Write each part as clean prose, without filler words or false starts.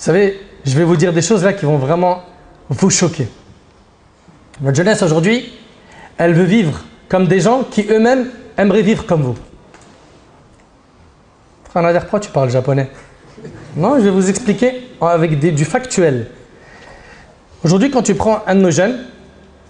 savez, je vais vous dire des choses là qui vont vraiment vous choquer. Notre jeunesse aujourd'hui, elle veut vivre comme des gens qui eux-mêmes aimeraient vivre comme vous. Frère Nader, pourquoi tu parles japonais? Non, je vais vous expliquer avec du factuel. Aujourd'hui, quand tu prends un de nos jeunes,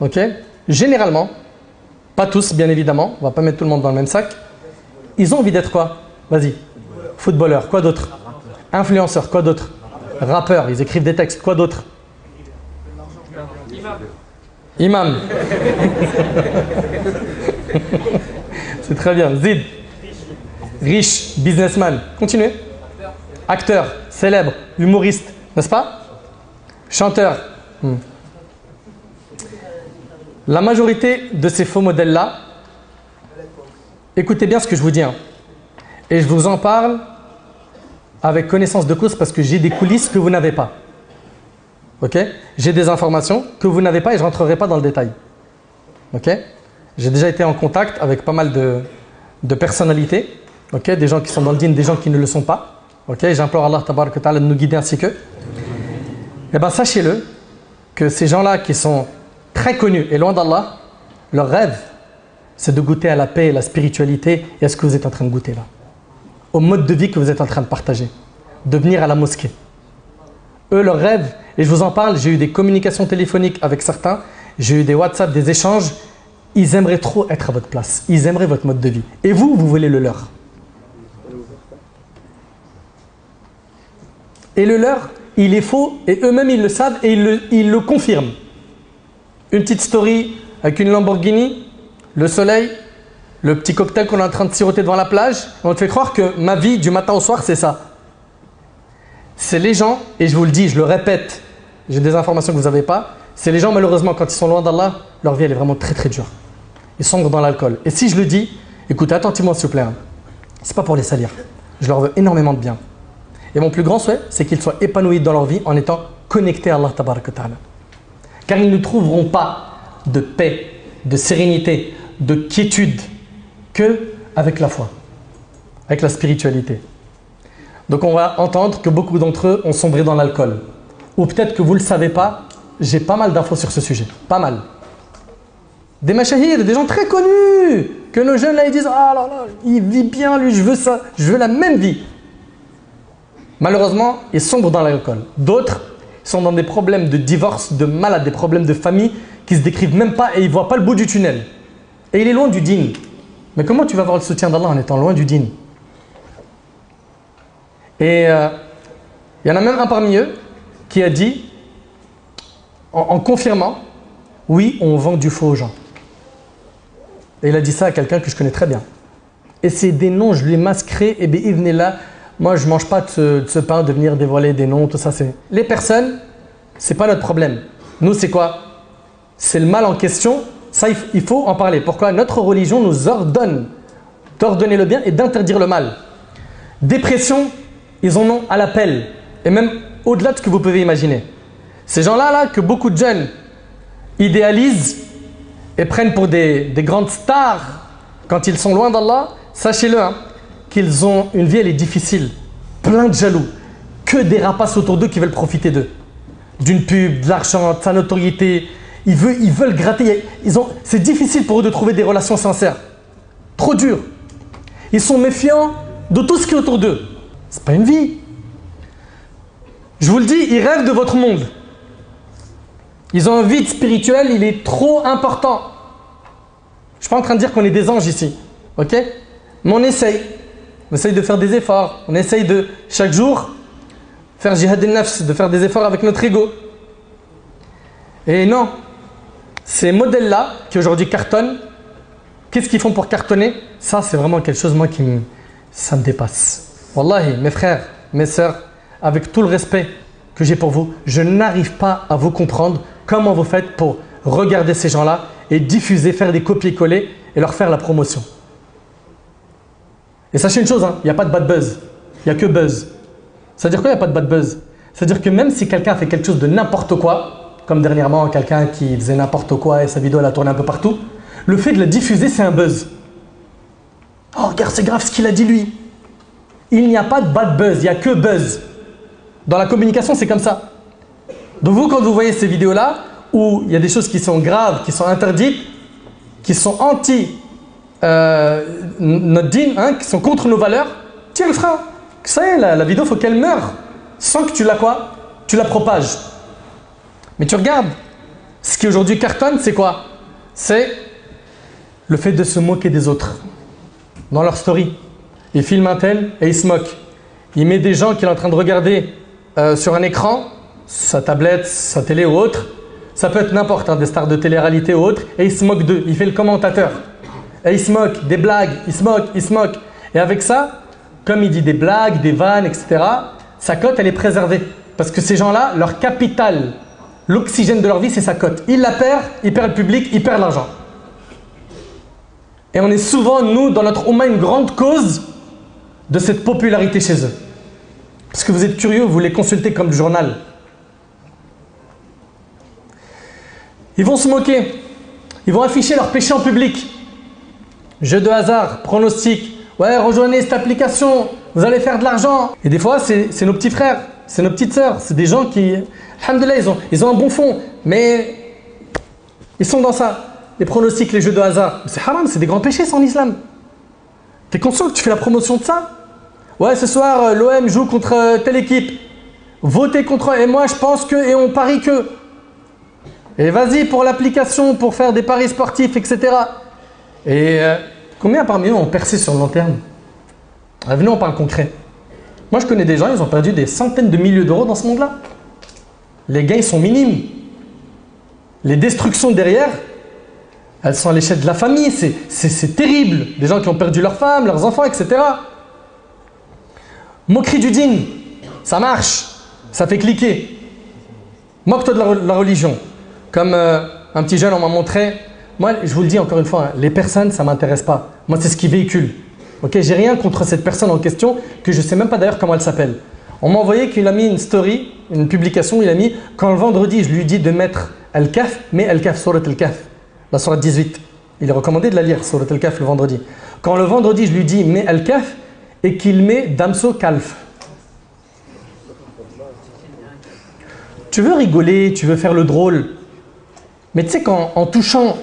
ok, généralement, pas tous bien évidemment, on va pas mettre tout le monde dans le même sac, ils ont envie d'être quoi? Vas-y. Footballeur, quoi d'autre? Influenceur, quoi d'autre? Rappeur, ils écrivent des textes, quoi d'autre? Imam. C'est très bien. Zid. Riche, businessman. Continuez. Acteur, célèbre, humoriste, n'est-ce pas? Chanteur. La majorité de ces faux modèles-là, écoutez bien ce que je vous dis, hein, et je vous en parle avec connaissance de cause parce que j'ai des coulisses que vous n'avez pas. Ok? J'ai des informations que vous n'avez pas et je ne rentrerai pas dans le détail. Ok? J'ai déjà été en contact avec pas mal de personnalités, ok? Des gens qui sont dans le dîn, des gens qui ne le sont pas. Ok? J'implore Allah tabaraka ta'ala de nous guider ainsi qu'eux. Eh bien, sachez-le que ces gens-là qui sont très connus et loin d'Allah, leur rêve, c'est de goûter à la paix et la spiritualité et à ce que vous êtes en train de goûter là. Au mode de vie que vous êtes en train de partager. De venir à la mosquée. Eux, leur rêve, et je vous en parle, j'ai eu des communications téléphoniques avec certains, j'ai eu des WhatsApp, des échanges, ils aimeraient trop être à votre place. Ils aimeraient votre mode de vie. Et vous, vous voulez le leur. Et le leur, il est faux, et eux-mêmes ils le savent et ils le confirment. Une petite story avec une Lamborghini, le soleil, le petit cocktail qu'on est en train de siroter devant la plage, on te fait croire que ma vie du matin au soir c'est ça. C'est les gens, et je vous le dis, je le répète, j'ai des informations que vous n'avez pas, c'est les gens malheureusement quand ils sont loin d'Allah, leur vie elle est vraiment très très dure. Ils sombrent dans l'alcool. Et si je le dis, écoutez attentivement s'il vous plaît, hein. C'est pas pour les salir, je leur veux énormément de bien. Et mon plus grand souhait, c'est qu'ils soient épanouis dans leur vie en étant connectés à Allah tabaraka ta'ala. Car ils ne trouveront pas de paix, de sérénité, de quiétude que avec la foi, avec la spiritualité. Donc on va entendre que beaucoup d'entre eux ont sombré dans l'alcool. Ou peut-être que vous ne le savez pas, j'ai pas mal d'infos sur ce sujet, pas mal. Des mashahir, des gens très connus, que nos jeunes là ils disent « Ah là là, il vit bien lui, je veux ça, je veux la même vie ». Malheureusement, ils sombrent dans l'alcool. D'autres sont dans des problèmes de divorce, de malades, des problèmes de famille qui ne se décrivent même pas et ils ne voient pas le bout du tunnel. Et il est loin du dîn. Mais comment tu vas avoir le soutien d'Allah en étant loin du dîn? Et il y en a même un parmi eux qui a dit, en confirmant, oui, on vend du faux aux gens. Et il a dit ça à quelqu'un que je connais très bien. Et c'est des noms, je lui ai masqué, et bien il venait là. Moi, je ne mange pas de ce pain, de venir dévoiler des noms, tout ça. Les personnes, ce n'est pas notre problème. Nous, c'est quoi? C'est le mal en question. Ça, il faut en parler. Pourquoi? Notre religion nous ordonne d'ordonner le bien et d'interdire le mal. Dépression, ils en ont à l'appel. Et même au-delà de ce que vous pouvez imaginer. Ces gens-là, là, que beaucoup de jeunes idéalisent et prennent pour des grandes stars quand ils sont loin d'Allah, sachez-le, hein, qu'ils ont une vie, elle est difficile, plein de jaloux, que des rapaces autour d'eux qui veulent profiter d'eux. D'une pub, de l'argent, de sa notoriété, ils veulent gratter. C'est difficile pour eux de trouver des relations sincères. Trop dur. Ils sont méfiants de tout ce qui est autour d'eux. C'est pas une vie. Je vous le dis, ils rêvent de votre monde. Ils ont un vide spirituel, il est trop important. Je ne suis pas en train de dire qu'on est des anges ici. Ok? Mais on essaye. On essaye de faire des efforts. On essaye de, chaque jour, faire jihad al-nafs, de faire des efforts avec notre ego. Et non, ces modèles-là, qui aujourd'hui cartonnent, qu'est-ce qu'ils font pour cartonner? Ça, c'est vraiment quelque chose, moi, ça me dépasse. Wallahi, mes frères, mes sœurs, avec tout le respect que j'ai pour vous, je n'arrive pas à vous comprendre comment vous faites pour regarder ces gens-là et diffuser, faire des copier-coller et leur faire la promotion. Et sachez une chose, hein, il n'y a pas de bad buzz, il n'y a que buzz. C'est-à-dire quoi, il n'y a pas de bad buzz? C'est-à-dire que même si quelqu'un fait quelque chose de n'importe quoi, comme dernièrement quelqu'un qui faisait n'importe quoi et sa vidéo elle a tourné un peu partout, le fait de la diffuser c'est un buzz. Oh regarde c'est grave ce qu'il a dit lui. Il n'y a pas de bad buzz, il n'y a que buzz. Dans la communication, c'est comme ça. Donc vous, quand vous voyez ces vidéos-là, où il y a des choses qui sont graves, qui sont interdites, qui sont anti notre dîn, hein, qui sont contre nos valeurs, tiens le frein. Ça y est, la vidéo, il faut qu'elle meure. Sans que tu la quoi? Tu la propages. Mais tu regardes, ce qui aujourd'hui cartonne, c'est quoi? C'est le fait de se moquer des autres. Dans leur story. Il filme un tel et il se moque. Il met des gens qu'il est en train de regarder sur un écran, sa tablette, sa télé ou autre. Ça peut être n'importe, hein, des stars de télé-réalité ou autre. Et il se moque d'eux. Il fait le commentateur. Et il se moque, des blagues, il se moque. Et avec ça, comme il dit des blagues, des vannes, etc., sa cote, elle est préservée. Parce que ces gens-là, leur capital, l'oxygène de leur vie, c'est sa cote. Il la perd, il perd le public, il perd l'argent. Et on est souvent, nous, dans notre Oumma, une grande cause de cette popularité chez eux. Parce que vous êtes curieux, vous les consultez comme du journal. Ils vont se moquer. Ils vont afficher leurs péchés en public. Jeu de hasard, pronostic. Ouais, rejoignez cette application, vous allez faire de l'argent. Et des fois, c'est nos petits frères, c'est nos petites sœurs. C'est des gens qui, alhamdoulilah, ils ont un bon fond. Mais ils sont dans ça. Les pronostics, les jeux de hasard. C'est haram, c'est des grands péchés, ça, en islam. T'es conscient que tu fais la promotion de ça? Ouais, ce soir, l'OM joue contre telle équipe. Votez contre eux. Et moi, je pense que, et on parie que. Et vas-y pour l'application, pour faire des paris sportifs, etc. Et combien parmi eux ont percé sur le long terme? Venez, on parle concret. Moi, je connais des gens, ils ont perdu des centaines de milliers d'euros dans ce monde-là. Les gains sont minimes. Les destructions derrière, elles sont à l'échelle de la famille. C'est terrible. Des gens qui ont perdu leurs femmes, leurs enfants, etc. Moquerie du dîn, ça marche. Ça fait cliquer. Moque-toi de la religion. Comme un petit jeune, on m'a montré. Moi, je vous le dis encore une fois, hein, les personnes, ça ne m'intéresse pas. Moi, c'est ce qu'ils véhiculent. Ok, j'ai rien contre cette personne en question, que je ne sais même pas d'ailleurs comment elle s'appelle. On m'a envoyé qu'il a mis une story, une publication, il a mis quand le vendredi, je lui dis de mettre Al-Kahf, mais Al-Kahf, Surat Al-Kahf, la Surat 18. Il est recommandé de la lire, Surat Al-Kahf, le vendredi. Quand le vendredi, je lui dis mets Al-Kahf et qu'il met Damso Kalf. Tu veux rigoler, tu veux faire le drôle, mais tu sais qu'en touchant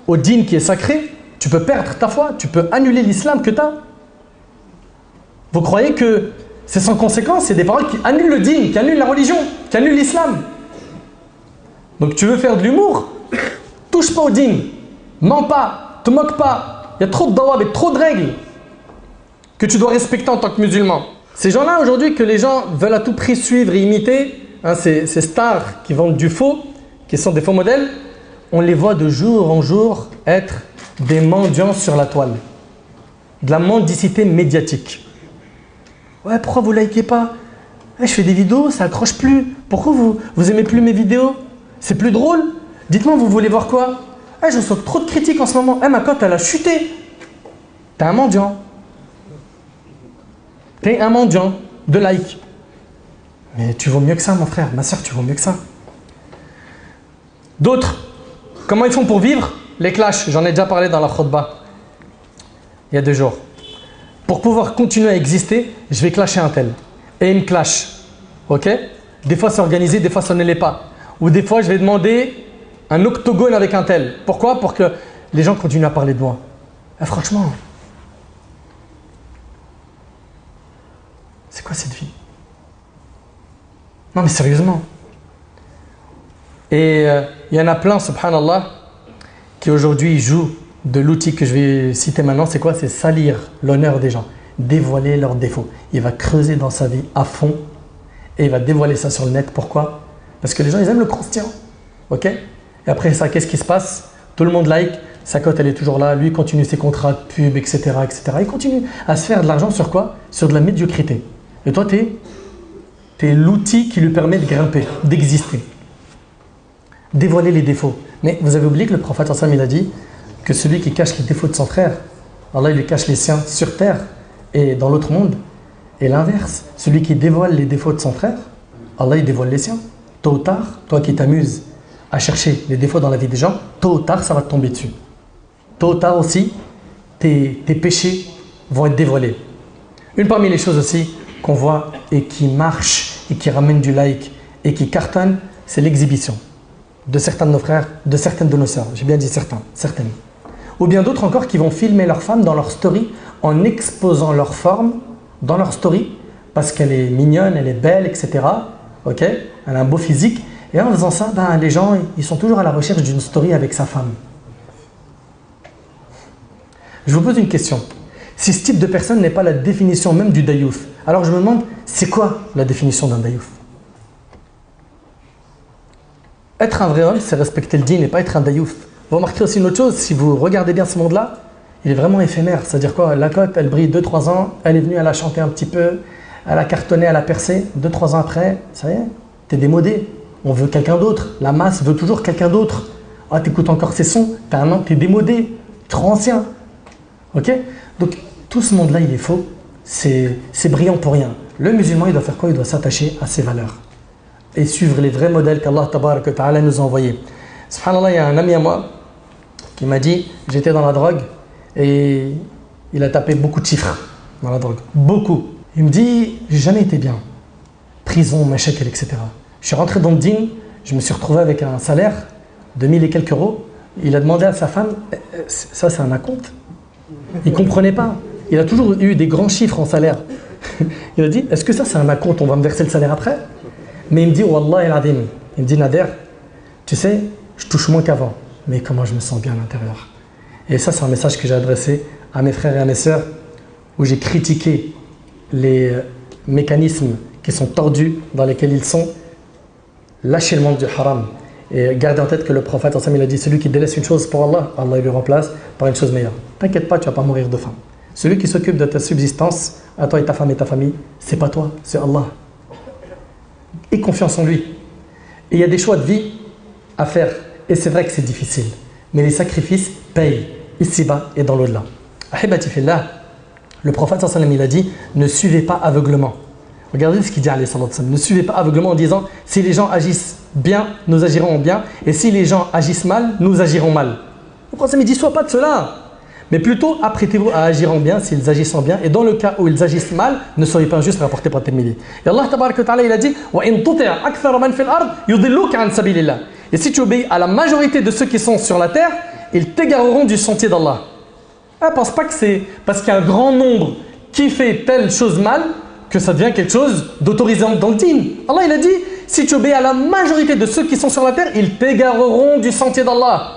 au dîn qui est sacré, tu peux perdre ta foi, tu peux annuler l'islam que tu as. Vous croyez que c'est sans conséquence? C'est des paroles qui annulent le dîn, qui annulent la religion, qui annulent l'islam. Donc tu veux faire de l'humour? Touche pas au dîn, mens pas, te moque pas. Il y a trop de dawab et trop de règles que tu dois respecter en tant que musulman. Ces gens-là aujourd'hui que les gens veulent à tout prix suivre et imiter, hein, ces stars qui vendent du faux, qui sont des faux modèles, on les voit de jour en jour être des mendiants sur la toile. De la mendicité médiatique. Ouais, pourquoi vous likez pas? Je fais des vidéos, ça accroche plus. Pourquoi vous aimez plus mes vidéos? C'est plus drôle? Dites-moi, vous voulez voir quoi? Je reçois trop de critiques en ce moment. Ma cote, elle a chuté. T'es un mendiant. T'es un mendiant de like. Mais tu vaux mieux que ça, mon frère. Ma soeur, tu vaux mieux que ça. D'autres, comment ils font pour vivre? Les clashs, j'en ai déjà parlé dans la khutbah il y a 2 jours. Pour pouvoir continuer à exister, je vais clasher un tel. Et il me clash. Ok? Des fois c'est organisé, des fois ça ne l'est pas. Ou des fois je vais demander un octogone avec un tel. Pourquoi? Pour que les gens continuent à parler de moi. Franchement, c'est quoi cette vie? Non mais sérieusement. Et il y en a plein, subhanallah, qui aujourd'hui jouent de l'outil que je vais citer maintenant. C'est quoi? C'est salir l'honneur des gens, dévoiler leurs défauts. Il va creuser dans sa vie à fond et il va dévoiler ça sur le net. Pourquoi? Parce que les gens, ils aiment le croustillant. Ok? Et après ça, qu'est-ce qui se passe? Tout le monde like, sa cote elle est toujours là, lui continue ses contrats de pub, etc., etc. Il continue à se faire de l'argent sur quoi? Sur de la médiocrité. Et toi, t'es l'outil qui lui permet de grimper, d'exister. Dévoiler les défauts. Mais vous avez oublié que le prophète Hassan, il a dit que celui qui cache les défauts de son frère, Allah il lui cache les siens sur terre et dans l'autre monde. Et l'inverse, celui qui dévoile les défauts de son frère, Allah il dévoile les siens. Tôt ou tard, toi qui t'amuses à chercher les défauts dans la vie des gens, tôt ou tard ça va te tomber dessus. Tôt ou tard aussi, tes péchés vont être dévoilés. Une parmi les choses aussi qu'on voit et qui marche et qui ramène du like et qui cartonne, c'est l'exhibition de certains de nos frères, de certaines de nos sœurs. J'ai bien dit certains, certaines. Ou bien d'autres encore qui vont filmer leur femme dans leur story en exposant leur forme dans leur story parce qu'elle est mignonne, elle est belle, etc. Ok, elle a un beau physique. Et en faisant ça, ben, les gens ils sont toujours à la recherche d'une story avec sa femme. Je vous pose une question. Si ce type de personne n'est pas la définition même du dayouf, alors je me demande, c'est quoi la définition d'un dayouf? Être un vrai homme, c'est respecter le dîn et pas être un dayouf. Vous remarquerez aussi une autre chose, si vous regardez bien ce monde-là, il est vraiment éphémère. C'est-à-dire quoi? La cote, elle brille 2-3 ans, elle est venue, elle a chanté un petit peu, elle a cartonné, elle a percé. 2-3 ans après, ça y est, t'es démodé. On veut quelqu'un d'autre. La masse veut toujours quelqu'un d'autre. Ah, t'écoutes encore ces sons, t'es démodé, trop ancien. Ok? Donc, tout ce monde-là, il est faux. C'est brillant pour rien. Le musulman, il doit faire quoi? Il doit s'attacher à ses valeurs et suivre les vrais modèles qu'Allah Tabarak wa Ta'ala nous a envoyés. Subhanallah, il y a un ami à moi qui m'a dit, j'étais dans la drogue et il a tapé beaucoup de chiffres dans la drogue. Beaucoup. Il me dit, j'ai jamais été bien. Prison, machakal, etc. Je suis rentré dans le dîn, je me suis retrouvé avec un salaire de 1000 et quelques euros. Il a demandé à sa femme, ça c'est un acompte? Il ne comprenait pas. Il a toujours eu des grands chiffres en salaire. Il a dit, est-ce que ça c'est un acompte? On va me verser le salaire après? Mais il me dit, Wallah el Adim. Il me dit, Nader, tu sais, je touche moins qu'avant. Mais comment je me sens bien à l'intérieur. Et ça, c'est un message que j'ai adressé à mes frères et à mes sœurs, où j'ai critiqué les mécanismes qui sont tordus dans lesquels ils sont. Lâchez le monde du haram. Et gardez en tête que le prophète, il a dit, celui qui délaisse une chose pour Allah, Allah lui remplace par une chose meilleure. T'inquiète pas, tu ne vas pas mourir de faim. Celui qui s'occupe de ta subsistance, à toi et ta femme et ta famille, c'est pas toi, c'est Allah. Aie confiance en lui. Et il y a des choix de vie à faire. Et c'est vrai que c'est difficile. Mais les sacrifices payent, ici-bas et dans l'au-delà. Ahibati fillah, le prophète il a dit, ne suivez pas aveuglement. Regardez ce qu'il dit, ne suivez pas aveuglement en disant, si les gens agissent bien, nous agirons bien. Et si les gens agissent mal, nous agirons mal. Le prophète dit, sois pas de cela. Mais plutôt, apprêtez-vous à agir en bien s'ils agissent en bien. Et dans le cas où ils agissent mal, ne soyez pas injustes, rapporté par Tirmidhi. Et Allah Tabaraka wa Ta'ala, il a dit et si tu obéis à la majorité de ceux qui sont sur la terre, ils t'égareront du sentier d'Allah. Ne pense pas que c'est parce qu'il y a un grand nombre qui fait telle chose mal que ça devient quelque chose d'autorisé dans le dîn. Allah il a dit, si tu obéis à la majorité de ceux qui sont sur la terre, ils t'égareront du sentier d'Allah.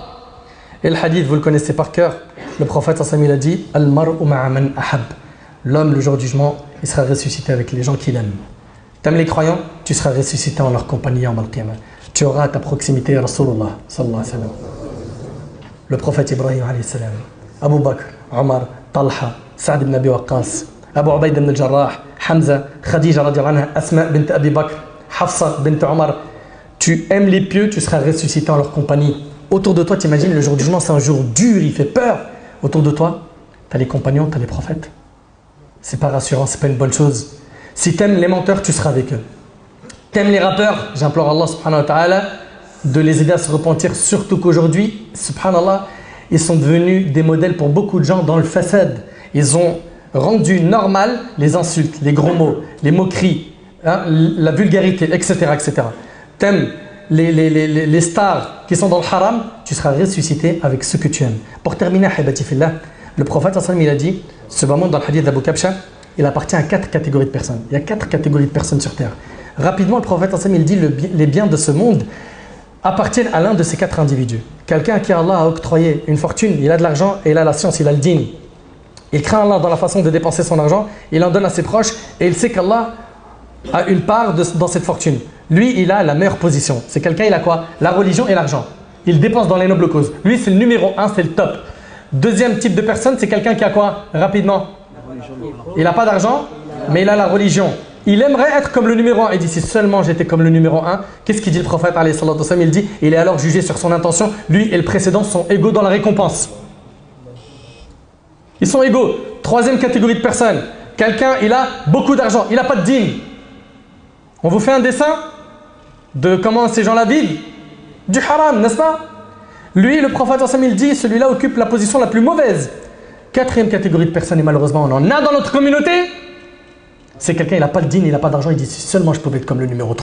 Et le hadith, vous le connaissez par cœur. Le prophète il a dit, Al-mar'u ma'a man ahab. L'homme, le jour du jugement, il sera ressuscité avec les gens qu'il aime. T'aimes les croyants, tu seras ressuscité en leur compagnie en Al-Qiyamah. Tu auras à ta proximité Rasulullah sallallahu alayhi wa sallam. Le prophète Ibrahim alayhi salam, Abu Bakr, Omar, Talha, Saad ibn Abi Waqqas, Abu Ubaid ibn al-Jarrah, Hamza, Khadija radiallahu anha, Asma bint Abi Bakr, Hafsa bint Omar. Tu aimes les pieux, tu seras ressuscité en leur compagnie. Autour de toi, tu imagines, le jour du jugement, c'est un jour dur, il fait peur. Autour de toi, tu as les compagnons, tu as les prophètes. C'est pas rassurant, c'est pas une bonne chose. Si tu aimes les menteurs, tu seras avec eux. T'aimes les rappeurs, j'implore Allah subhanahu wa ta'ala de les aider à se repentir, surtout qu'aujourd'hui, subhanallah, ils sont devenus des modèles pour beaucoup de gens dans le fasad. Ils ont rendu normal les insultes, les gros mots, les moqueries, hein, la vulgarité, etc. etc. T'aimes les stars qui sont dans le haram, tu seras ressuscité avec ce que tu aimes. Pour terminer, Hibati Fillah, le prophète il a dit, ce moment dans le hadith d'Abu Kabsha, il appartient à 4 catégories de personnes. Il y a 4 catégories de personnes sur terre. Rapidement, le prophète il dit les biens de ce monde appartiennent à l'un de ces 4 individus. Quelqu'un qui Allah a octroyé une fortune, il a de l'argent et il a la science, il a le dîn. Il craint Allah dans la façon de dépenser son argent, il en donne à ses proches et il sait qu'Allah a une part dans cette fortune. Lui, il a la meilleure position. C'est quelqu'un, il a quoi? La religion et l'argent. Il dépense dans les nobles causes. Lui, c'est le numéro 1, c'est le top. Deuxième type de personne, c'est quelqu'un qui a quoi? Rapidement. Il n'a pas d'argent, mais il a la religion. Il aimerait être comme le numéro 1. Il dit, si seulement j'étais comme le numéro 1, qu'est-ce qu'il dit le prophète alayhi salatu wa sallam? Il dit, il est alors jugé sur son intention. Lui et le précédent sont égaux dans la récompense. Ils sont égaux. Troisième catégorie de personnes. Quelqu'un, il a beaucoup d'argent, il n'a pas de dîn. On vous fait un dessin de comment ces gens-là vivent? Du haram, n'est-ce pas? Lui, le prophète il dit, celui-là occupe la position la plus mauvaise. Quatrième catégorie de personnes, et malheureusement on en a dans notre communauté, C'est quelqu'un, il n'a pas le dîn, il n'a pas d'argent, il dit si seulement je pouvais être comme le numéro 3.